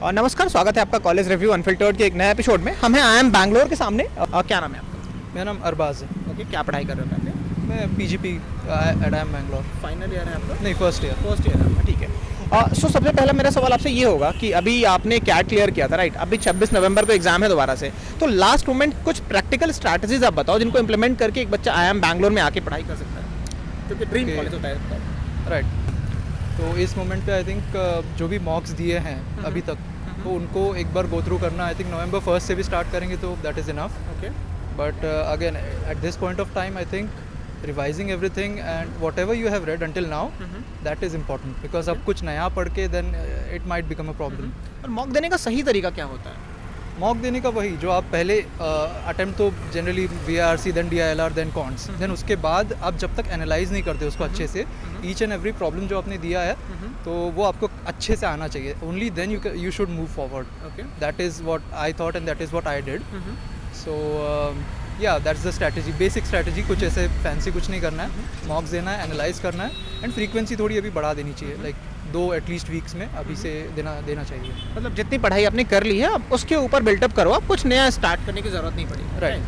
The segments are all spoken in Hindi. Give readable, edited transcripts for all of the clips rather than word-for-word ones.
और नमस्कार, स्वागत है आपका कॉलेज रिव्यू अनफिल्टर्ड के एक नए एपिसोड में। हम हैं आई एम बैंगलोर के सामने। क्या नाम है आपका? मेरा नाम अरबाज है। ओके, क्या पढ़ाई कर रहे हो आप? मैं PGP at I M Bangalore. Final year है आपका? नहीं, फर्स्ट ईयर। फर्स्ट ईयर है, ठीक है। सो सबसे पहला मेरा सवाल आपसे ये होगा कि अभी आपने कैट क्लियर किया था, राइट? अभी 26 नवंबर को एग्जाम है दोबारा से, तो लास्ट मोमेंट कुछ प्रैक्टिकल स्ट्रैटेजीज आप बताओ जिनको इंप्लीमेंट करके एक बच्चा आई एम बैंगलोर में आके पढ़ाई कर सकता है, क्योंकि ड्रीम कॉलेज होता है। राइट। तो इस मोमेंट पे आई थिंक जो भी मॉक्स दिए हैं अभी तक, तो उनको एक बार गो थ्रू करना। आई थिंक नवंबर 1 से भी स्टार्ट करेंगे तो that is enough. Okay, but again at this point of time I think revising everything and what ever you have read until now, that is important, because अब कुछ नया पढ़ के then it might become a problem. और मॉक देने का सही तरीका क्या होता है? मॉक देने का वही जो आप पहले अटेम्प्ट तो generally VRC then DILR then quants, then उसके बाद आप जब तक एनालाइज नहीं करते उसको अच्छे से, ईच एंड एवरी प्रॉब्लम जो आपने दिया है तो वो आपको अच्छे से आना चाहिए। Only then you should move forward. Okay, that is what I thought and that is what I did. So yeah that's the strategy, basic strategy. कुछ ऐसे फैंसी कुछ नहीं करना है, मॉक्स देना है, एनालाइज करना है एंड फ्रीक्वेंसी थोड़ी अभी बढ़ा देनी चाहिए, लाइक 2 एटलीस्ट वीक्स में अभी से देना चाहिए। मतलब जितनी पढ़ाई आपने कर ली है अब उसके ऊपर बिल्डअप करो, अब कुछ नया स्टार्ट करने की जरूरत नहीं पड़ी। राइट,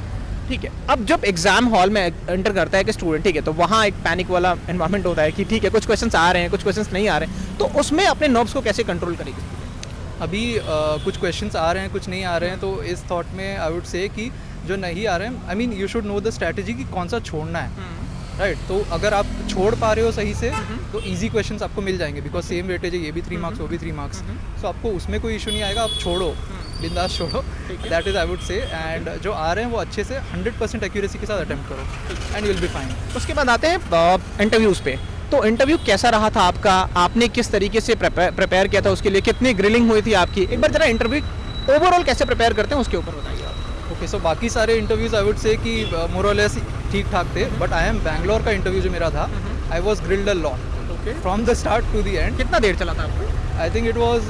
ठीक है। अब जब एग्जाम हॉल में एंटर करता है कि स्टूडेंट, ठीक है, तो वहाँ एक पैनिक वाला एनवायरनमेंट होता है कि ठीक है कुछ क्वेश्चंस आ रहे हैं, कुछ क्वेश्चंस नहीं आ रहे हैं, तो उसमें अपने नर्व्स को कैसे कंट्रोल करेगी? अभी कुछ क्वेश्चंस आ रहे हैं, कुछ नहीं आ रहे हैं, तो इस थॉट में आई वुड से कि जो नहीं आ रहे हैं, I mean you should know the strategy कि कौन सा छोड़ना है। राइट, तो अगर आप छोड़ पा रहे हो सही से तो इजी क्वेश्चंस आपको मिल जाएंगे, बिकॉज सेम वेटेज है, ये भी 3 मार्क्स वो भी 3 मार्क्स, सो आपको उसमें कोई इशू नहीं आएगा। आप छोड़ो, बिंदास छोड़ो, that is I would say. And जो आ रहे हैं वो अच्छे से 100% एक्यूरेसी के साथ अटेम्प्ट करो and you will be fine. उसके बाद आते हैं इंटरव्यूज़ पे। तो इंटरव्यू कैसा रहा था आपका? आपने किस तरीके से प्रिपेयर किया था उसके लिए? कितनी ग्रिलिंग हुई थी आपकी? एक बार जरा इंटरव्यू ओवरऑल कैसे प्रिपेयर करते हैं उसके ऊपर बताइए आप। ओके, सो बाकी सारे इंटरव्यूज़ आई वुड से कि मोर और लेस ठीक ठाक थे, बट आई एम बैंगलोर का इंटरव्यू जो मेरा था, I was grilled a lot. Okay, from the start to the end. कितना देर चला था आपको? I think it was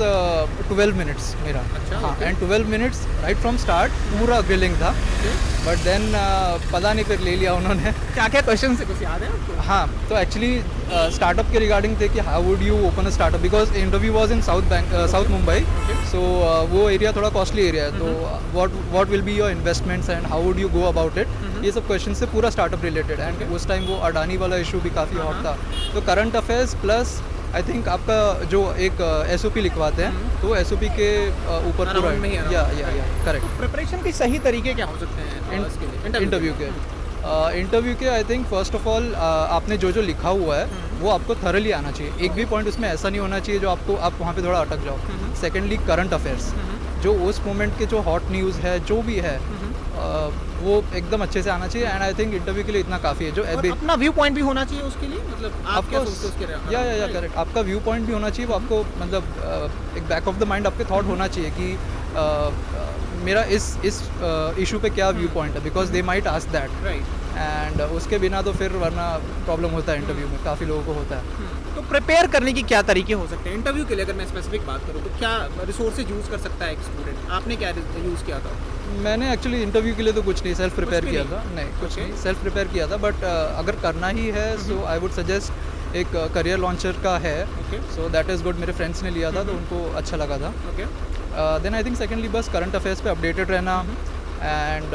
12 minutes मेरा। अच्छा, हाँ, okay. And 12 minutes right from start पूरा ग्रिलिंग था। बट देन पता नहीं फिर ले लिया उन्होंने। क्या क्या क्वेश्चन से कुछ याद है आपको? हाँ, तो एक्चुअली स्टार्टअप के रिगार्डिंग थे कि how would you open a startup, because interview was in south Mumbai, so वो एरिया थोड़ा कॉस्टली एरिया है, तो what will be your investments and how would you go about it, ये सब क्वेश्चन से पूरा स्टार्टअप रिलेटेड। एंड उस टाइम वो अडानी वाला इशू भी काफ़ी हॉट था, तो current affairs plus I think आपका जो एक SOP लिखवाते हैं, तो SOP के ऊपर पूरा या करेक्ट। प्रिपरेशन के सही तरीके क्या हो सकते हैं इंटरव्यू के? इंटरव्यू के I think first of all आपने जो जो लिखा हुआ है वो आपको थरली आना चाहिए। एक भी पॉइंट उसमें ऐसा नहीं होना चाहिए जो आप वहाँ पे थोड़ा अटक जाओ। सेकेंडली करंट अफेयर्स, जो उस मोमेंट के जो हॉट न्यूज़ है जो भी है वो एकदम अच्छे से आना चाहिए। एंड आई थिंक इंटरव्यू के लिए इतना काफ़ी है। जो अपना व्यू पॉइंट भी होना चाहिए उसके लिए, मतलब आप क्या सोचते हो उसके? या करेक्ट, आपका व्यू पॉइंट भी होना चाहिए। वो आपको मतलब एक बैक ऑफ द माइंड आपके थॉट होना चाहिए कि मेरा इस इशू पे क्या व्यू पॉइंट है, because they might ask that. Right, and उसके बिना तो फिर वरना प्रॉब्लम होता है इंटरव्यू में, काफ़ी लोगों को होता है। तो प्रिपेयर करने की क्या तरीके हो सकते हैं इंटरव्यू के लिए? अगर मैं स्पेसिफिक बात करूँ तो क्या रिसोर्सेज यूज़ कर सकता है एक स्टूडेंट? आपने क्या यूज़ किया था? मैंने एक्चुअली इंटरव्यू के लिए तो कुछ नहीं, सेल्फ प्रिपेयर किया था। नहीं, कुछ Okay. नहीं, सेल्फ प्रिपेयर किया था। बट अगर करना ही है सो आई वुड सजेस्ट एक करियर लॉन्चर का है, Okay. So that is good. मेरे फ्रेंड्स ने लिया था तो उनको अच्छा लगा था। Okay, then I think secondly बस करंट अफेयर्स पे अपडेटेड रहना and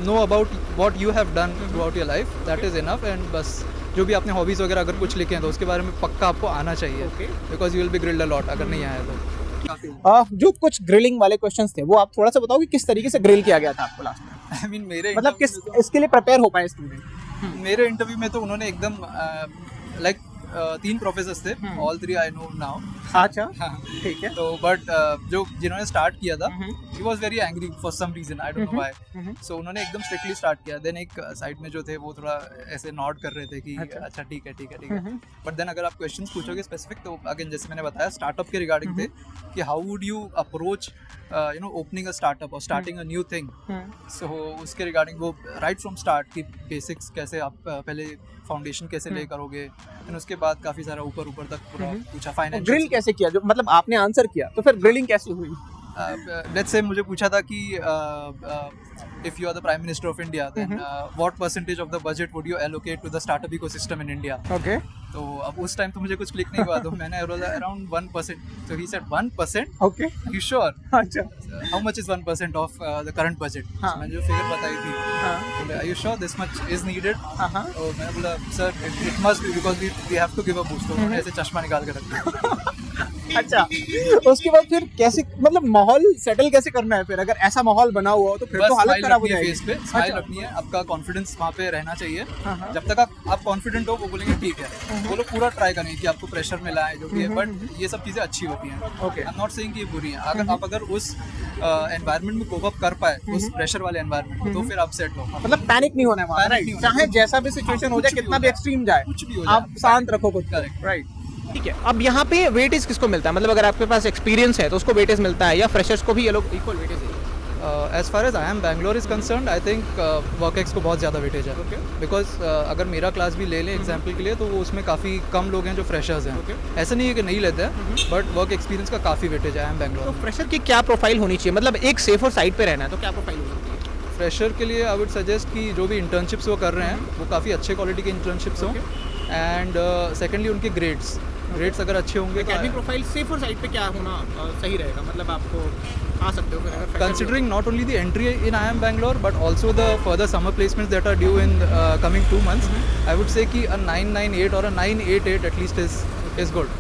know about what you have done throughout your life, that is enough. And बस जो भी आपने हॉबीज़ वगैरह अगर कुछ लिखे हैं तो उसके बारे में पक्का आपको आना चाहिए, because you will be grilled a lot अगर नहीं आया तो। जो कुछ ग्रिलिंग वाले क्वेश्चंस थे वो आप थोड़ा सा बताओ कि किस तरीके से ग्रिल किया गया था आपको लास्ट में? आई मीन मेरे मतलब किस इसके लिए प्रिपेयर हो पाए स्टूडेंट? मेरे इंटरव्यू में तो उन्होंने एकदम लाइक 3 प्रोफेसर्स थे, ऑल 3 आई नो नाउ। अच्छा, ठीक है। तो बट जो जिन्होंने स्टार्ट किया था he was very angry for some reason, I don't know why. So उन्होंने एकदम स्ट्रिक्टली स्टार्ट किया। देन एक साइड में जो थे वो थोड़ा ऐसे नॉड कर रहे थे कि अच्छा ठीक है। बट देन अगर आप क्वेश्चंस पूछोगे स्पेसिफिक, तो अगेन जैसे मैंने बताया स्टार्टअप के रिगार्डिंग थे कि how would you approach opening a startup और स्टार्टिंग अ न्यू थिंग। सो उसके रिगार्डिंग वो राइट फ्रॉम स्टार्ट की बेसिक्स कैसे आप पहले फाउंडेशन कैसे ले करोगे, फिर उसके बाद काफ़ी सारा ऊपर तक पूरा पूछा। फाइनेंशियल ग्रिल कैसे किया? जो मतलब आपने आंसर किया तो फिर ग्रिलिंग कैसे हुई? लेट्स से मुझे पूछा था कि if you are the prime minister of India, then what percentage of the budget would you allocate to the startup ecosystem in India? Okay तो अब उस टाइम तो मुझे कुछ क्लिक नहीं हुआ, तो मैंने बोला around 1%. So he said 1%? Okay Are you sure? अच्छा How much is 1% of the current budget? हाँ. So मैंने जो फिगर बताई थी, हाँ बोले are you sure this much is needed? हाँ तो मैंने बोला sir it must be because we have to give a boost. तो उन्होंने ऐसे चश्मा निकाल के रख दिया. अच्छा उसके बाद फिर कैसे मतलब माहौल सेटल कैसे करना है फिर अगर ऐसा माहौल बना हुआ हो तो फिर बस तो हालत स्माइल खराब हो रखनी है जाएगी फेस पे, स्माइल अच्छा। रखनी है, आपका कॉन्फिडेंस वहाँ पे रहना चाहिए. हाँ. जब तक आप कॉन्फिडेंट हो वो बोलेंगे ठीक है, वो लोग पूरा ट्राई करेंगे कि आपको प्रेशर में लाए जो भी है, बट ये सब चीज़ें अच्छी होती हैं. Okay. I am not saying कि ये बुरी हैं. अगर आप उस एनवायरनमेंट में कोप अप कर पाए, उस प्रेशर वाले एनवायरनमेंट में, तो फिर आप सेट हो. मतलब पैनिक नहीं होना है वहाँ Panic राइट नहीं होना है. चाहे जैसा भी सिचुएशन हो जाए कुछ भी कितना हो भी जाए. एक्सट्रीम जाए कुछ भी हो जाए. आप शांत रखो खुद Correct. राइट ठीक है अब यहाँ पे वेटेज किसको मिलता है मतलब अगर आपके पास एक्सपीरियंस है तो उसको वेटेज मिलता है या फ्रेशर्स को भी ये लोग इक्वल वेटेज है as far as I M Bangalore is concern, I think work ex को बहुत ज़्यादा वेटेज है. Okay. बिकॉज अगर मेरा क्लास भी ले लें एग्जाम्पल के लिए, तो वो उसमें काफ़ी कम लोग हैं जो फ्रेशर्स हैं. Okay. ऐसा नहीं है कि नहीं लेते हैं, बट वर्क एक्सपीरियंस का काफ़ी वेटेज है आई एम तो बैंगलोर. फ्रेशर की क्या प्रोफाइल होनी चाहिए मतलब एक सेफर साइड पे रहना है तो क्या प्रोफाइल होनी चाहिए फ्रेशर के लिए आई वुड सजेस्ट कि जो भी इंटर्नशिप्स वो कर रहे हैं वो काफ़ी अच्छे क्वालिटी के इंटर्नशिप्स हों. एंड सेकेंडली उनके ग्रेड्स अगर अच्छे होंगे तो एकेडमिक प्रोफाइल सेफर साइड पे क्या होना सही रहेगा मतलब आपको आ सकते हो फिर अगर fresher considering not only the entry in IIM Bangalore but also the further summer placements that are due in coming 2 months, I would say कि a 998 or a 988 at least is good.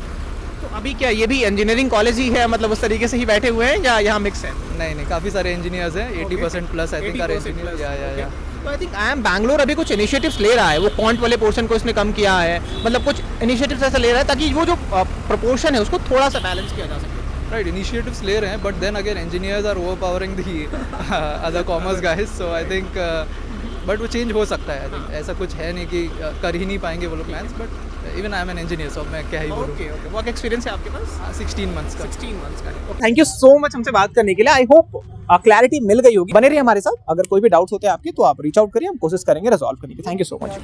तो अभी क्या ये भी इंजीनियरिंग कॉलेज ही है मतलब उस तरीके से ही बैठे हुए हैं या यहाँ मिक्स है नहीं काफ़ी सारे इंजीनियर्स हैं. 80% plus I think are 80% engineer. plus, या okay. तो I think I M Bangalore अभी कुछ इनिशिएटिव्स ले रहा है वो क्वांट वाले पोर्शन को इसने कम किया है मतलब कुछ इनिशिएटिव्स ऐसा ले रहा है ताकि वो जो प्रोपोर्शन है उसको थोड़ा सा बैलेंस किया जा सके राइट. इनिशिएटिव्स ले रहे हैं, but then again engineers are overpowering the other commerce guys. So I think but वो चेंज हो सकता है. I think. ऐसा कुछ है नहीं कि कर ही नहीं पाएंगे वो लोग maths, but even I am an engineer, so मैं क्या ही बोलूँ. ओके ओके वर्क एक्सपीरियंस है आपके पास 16 मंथ्स का. 16 मंथ्स का थैंक यू सो मच हमसे बात करने के लिए आई होप क्लैरिटी मिल गई होगी बने रहिए हमारे साथ अगर कोई भी डाउट्स होते हैं आपके तो आप रीच आउट करिए हम कोशिश करेंगे रिजॉल्व करने की थैंक यू सो मच